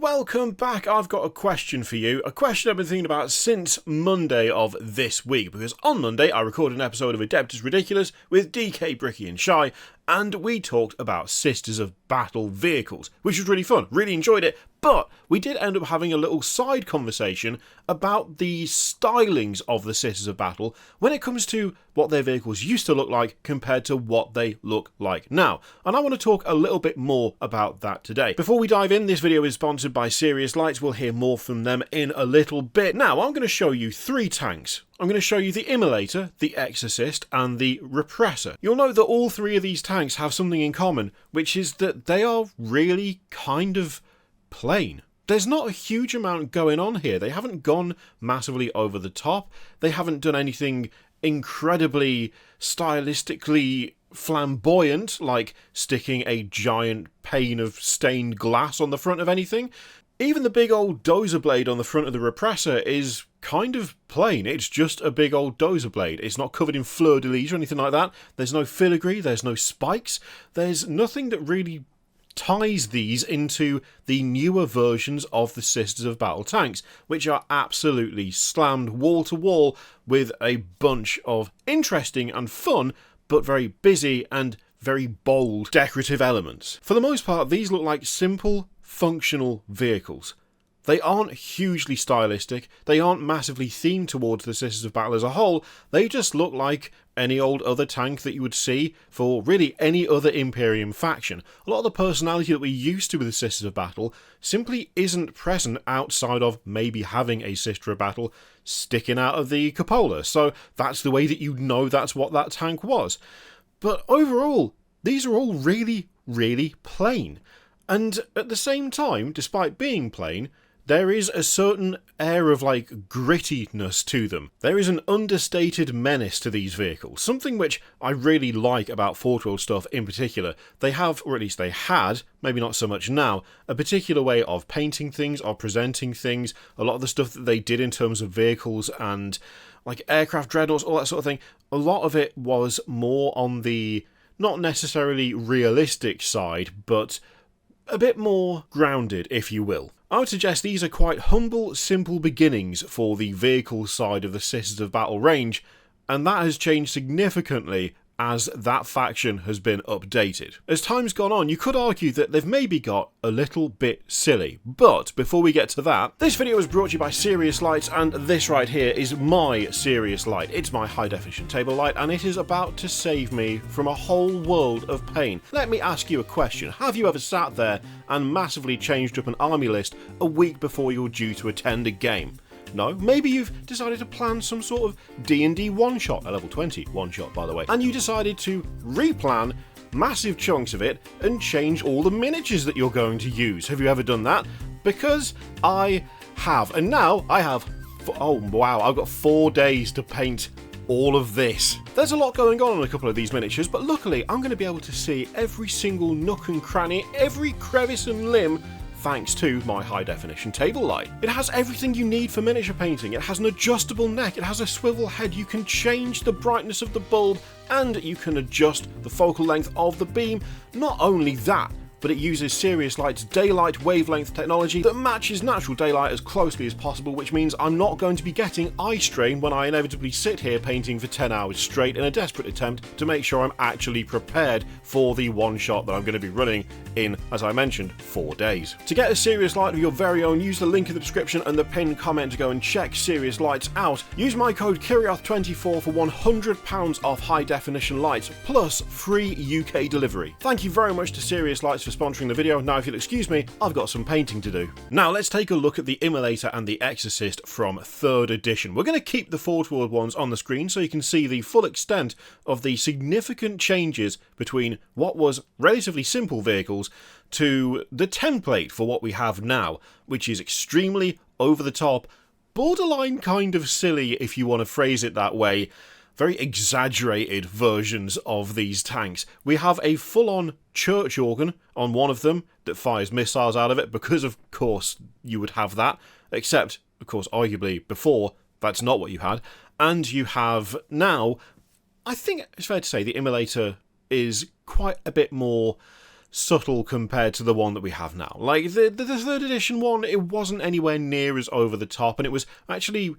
Welcome back. I've got a question for you. A question I've been thinking about since Monday of this week, because on Monday I recorded an episode of Adeptus Ridiculous with DK, Bricky and Shy, and we talked about Sisters of Battle vehicles, which was really fun. Really enjoyed it, but we did end up having a little side conversation about the stylings of the Sisters of Battle when it comes to what their vehicles used to look like compared to what they look like now. And I want to talk a little bit more about that today. Before we dive in, this video is sponsored by Serious Lights. We'll hear more from them in a little bit. Now, I'm going to show you 3 tanks. I'm going to show you the Emulator, the Exorcist, and the Repressor. You'll note that all 3 of these tanks have something in common, which is that they are really kind of plain. There's not a huge amount going on here. They haven't gone massively over the top. They haven't done anything incredibly stylistically flamboyant, like sticking a giant pane of stained glass on the front of anything. Even the big old dozer blade on the front of the Repressor is kind of plain. It's just a big old dozer blade. It's not covered in fleur-de-lis or anything like that. There's no filigree, there's no spikes. There's nothing that really ties these into the newer versions of the Sisters of Battle tanks, which are absolutely slammed wall to wall with a bunch of interesting and fun, but very busy and very bold decorative elements. For the most part, these look like simple, functional vehicles. They aren't hugely stylistic, they aren't massively themed towards the Sisters of Battle as a whole, they just look like any old other tank that you would see for really any other Imperium faction. A lot of the personality that we're used to with the Sisters of Battle simply isn't present outside of maybe having a Sister of Battle sticking out of the cupola, so that's the way that you know that's what that tank was. But overall, these are all really, really plain. And at the same time, despite being plain, there is a certain air of grittiness to them. There is an understated menace to these vehicles, something which I really like about Fourth World stuff in particular. They have, or at least they had, maybe not so much now, a particular way of painting things, of presenting things. A lot of the stuff that they did in terms of vehicles and aircraft dreadnoughts, all that sort of thing, a lot of it was more on the not necessarily realistic side, but a bit more grounded, if you will. I would suggest these are quite humble, simple beginnings for the vehicle side of the Sisters of Battle range, and that has changed significantly as that faction has been updated. As time's gone on, you could argue that they've maybe got a little bit silly, but before we get to that, this video is brought to you by Serious Lights, and this right here is my Serious Light. It's my high definition table light, and it is about to save me from a whole world of pain. Let me ask you a question. Have you ever sat there and massively changed up an army list a week before you're due to attend a game? No? Maybe you've decided to plan some sort of D&D one-shot, a level 20 one-shot by the way, and you decided to replan massive chunks of it and change all the miniatures that you're going to use. Have you ever done that? Because I have, and now I have, oh wow, I've got 4 days to paint all of this. There's a lot going on a couple of these miniatures, but luckily I'm going to be able to see every single nook and cranny, every crevice and limb, thanks to my high definition table light. It has everything you need for miniature painting. It has an adjustable neck, it has a swivel head, you can change the brightness of the bulb, and you can adjust the focal length of the beam. Not only that, but it uses Serious Light's daylight wavelength technology that matches natural daylight as closely as possible, which means I'm not going to be getting eye strain when I inevitably sit here painting for 10 hours straight in a desperate attempt to make sure I'm actually prepared for the one shot that I'm going to be running in, as I mentioned, 4 days. To get a Serious Light of your very own, use the link in the description and the pinned comment to go and check Serious Lights out. Use my code Kirioth24 for £100 off high definition lights, plus free UK delivery. Thank you very much to Serious Lights for sponsoring the video. Now if you'll excuse me, I've got some painting to do. Now let's take a look at the Emulator and the Exorcist from 3rd edition. We're going to keep the Fourth World ones on the screen so you can see the full extent of the significant changes between what was relatively simple vehicles to the template for what we have now, which is extremely over the top, borderline kind of silly if you want to phrase it that way, very exaggerated versions of these tanks. We have a full-on church organ on one of them that fires missiles out of it, because of course you would have that, except, of course, arguably before, that's not what you had. And you have now, I think it's fair to say the Emulator is quite a bit more subtle compared to the one that we have now. Like, the 3rd edition one, it wasn't anywhere near as over the top, and it was actually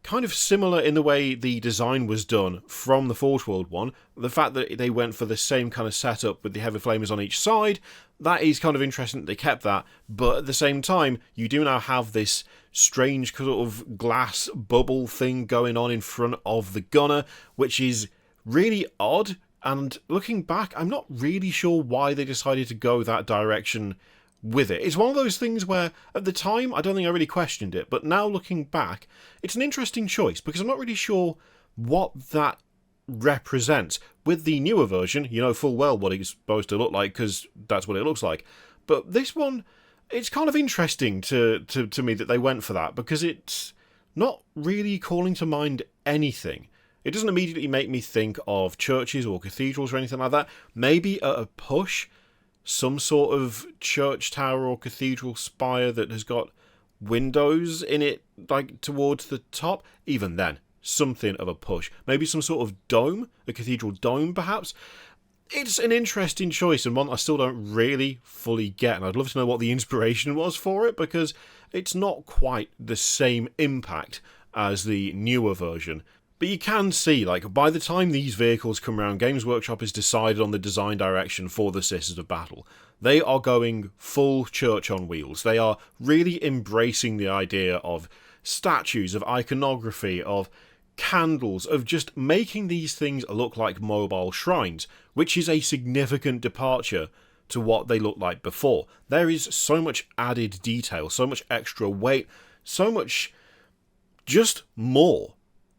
kind of similar in the way the design was done from the Forge World one. The fact that they went for the same kind of setup with the heavy flamers on each side, that is kind of interesting that they kept that, but at the same time, you do now have this strange sort of glass bubble thing going on in front of the gunner, which is really odd, and looking back, I'm not really sure why they decided to go that direction with it. It's one of those things where, at the time, I don't think I really questioned it, but now looking back, it's an interesting choice, because I'm not really sure what that represents. With the newer version, you know full well what it's supposed to look like, because that's what it looks like. But this one, it's kind of interesting to me that they went for that, because it's not really calling to mind anything. It doesn't immediately make me think of churches or cathedrals or anything like that. Maybe at a push, some sort of church tower or cathedral spire that has got windows in it, like towards the top. Even then, something of a push. Maybe some sort of dome, a cathedral dome perhaps. It's an interesting choice, and one I still don't really fully get, and I'd love to know what the inspiration was for it, because it's not quite the same impact as the newer version. But you can see, like, by the time these vehicles come around, Games Workshop has decided on the design direction for the Sisters of Battle. They are going full church on wheels. They are really embracing the idea of statues, of iconography, of candles, of just making these things look like mobile shrines, which is a significant departure to what they looked like before. There is so much added detail, so much extra weight, so much just more.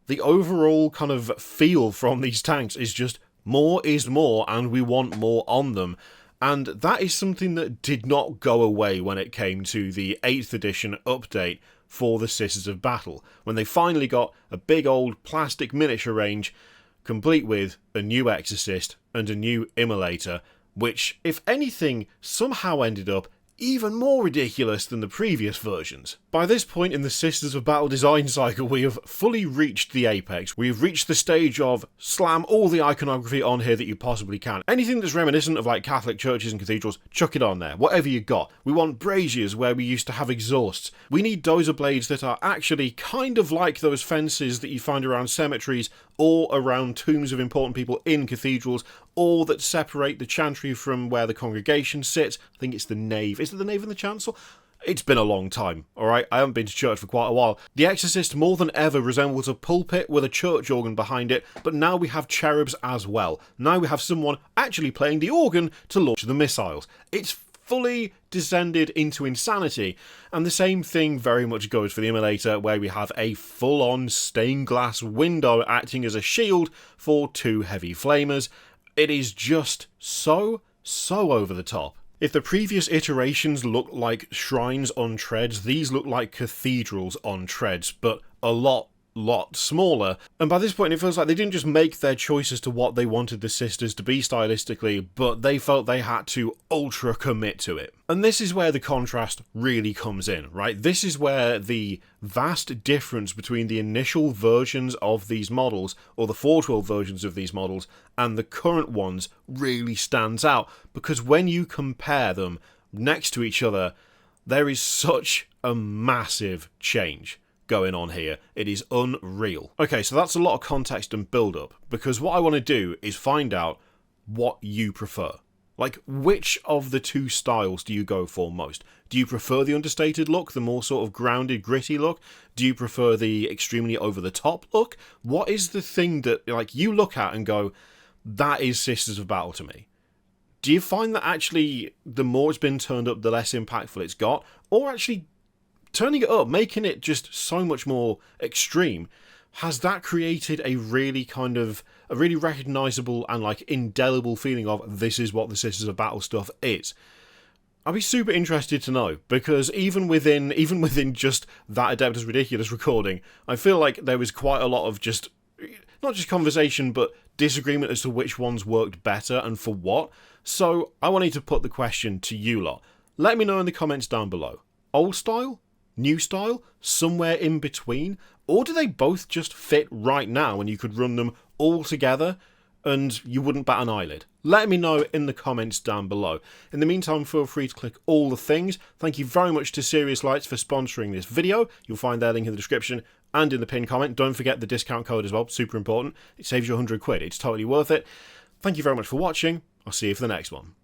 The overall kind of feel from these tanks is just more is more, and we want more on them. And that is something that did not go away when it came to the 8th edition update for the Sisters of Battle, when they finally got a big old plastic miniature range, complete with a new Exorcist and a new Emulator, which, if anything, somehow ended up even more ridiculous than the previous versions. By this point in the Sisters of Battle design cycle, we have fully reached the apex. We have reached the stage of slam all the iconography on here that you possibly can. Anything that's reminiscent of like Catholic churches and cathedrals, chuck it on there. Whatever you got. We want braziers where we used to have exhausts. We need dozer blades that are actually kind of like those fences that you find around cemeteries or around tombs of important people in cathedrals, or that separate the chantry from where the congregation sits. I think it's the nave. Is it the nave and the chancel? It's been a long time, alright? I haven't been to church for quite a while. The Exorcist more than ever resembles a pulpit with a church organ behind it, but now we have cherubs as well. Now we have someone actually playing the organ to launch the missiles. It's fully descended into insanity, and the same thing very much goes for the Emulator, where we have a full-on stained glass window acting as a shield for 2 heavy flamers. It is just so over the top. If the previous iterations looked like shrines on treads, these look like cathedrals on treads, but a lot smaller. And by this point, it feels like they didn't just make their choice as to what they wanted the Sisters to be stylistically, but they felt they had to ultra commit to it. And this is where the contrast really comes in, right? This is where the vast difference between the initial versions of these models, or the Forge World versions of these models, and the current ones really stands out, because when you compare them next to each other, there is such a massive change going on here. It is unreal. Okay, so that's a lot of context and build-up, because what I want to do is find out what you prefer. Like, which of the 2 styles do you go for most? Do you prefer the understated look, the more sort of grounded, gritty look? Do you prefer the extremely over-the-top look? What is the thing that, like, you look at and go, that is Sisters of Battle to me? Do you find that actually the more it's been turned up, the less impactful it's got? Or actually turning it up, making it just so much more extreme, has that created a really recognisable and like indelible feeling of this is what the Sisters of Battle stuff is? I'd be super interested to know, because even within just that Adeptus Ridiculous recording, I feel like there was quite a lot of just, not just conversation, but disagreement as to which ones worked better and for what. So I wanted to put the question to you lot. Let me know in the comments down below. Old style? New style? Somewhere in between? Or do they both just fit right now and you could run them all together and you wouldn't bat an eyelid? Let me know in the comments down below. In the meantime, feel free to click all the things. Thank you very much to Serious Lights for sponsoring this video. You'll find their link in the description and in the pinned comment. Don't forget the discount code as well, super important. It saves you £100. It's totally worth it. Thank you very much for watching. I'll see you for the next one.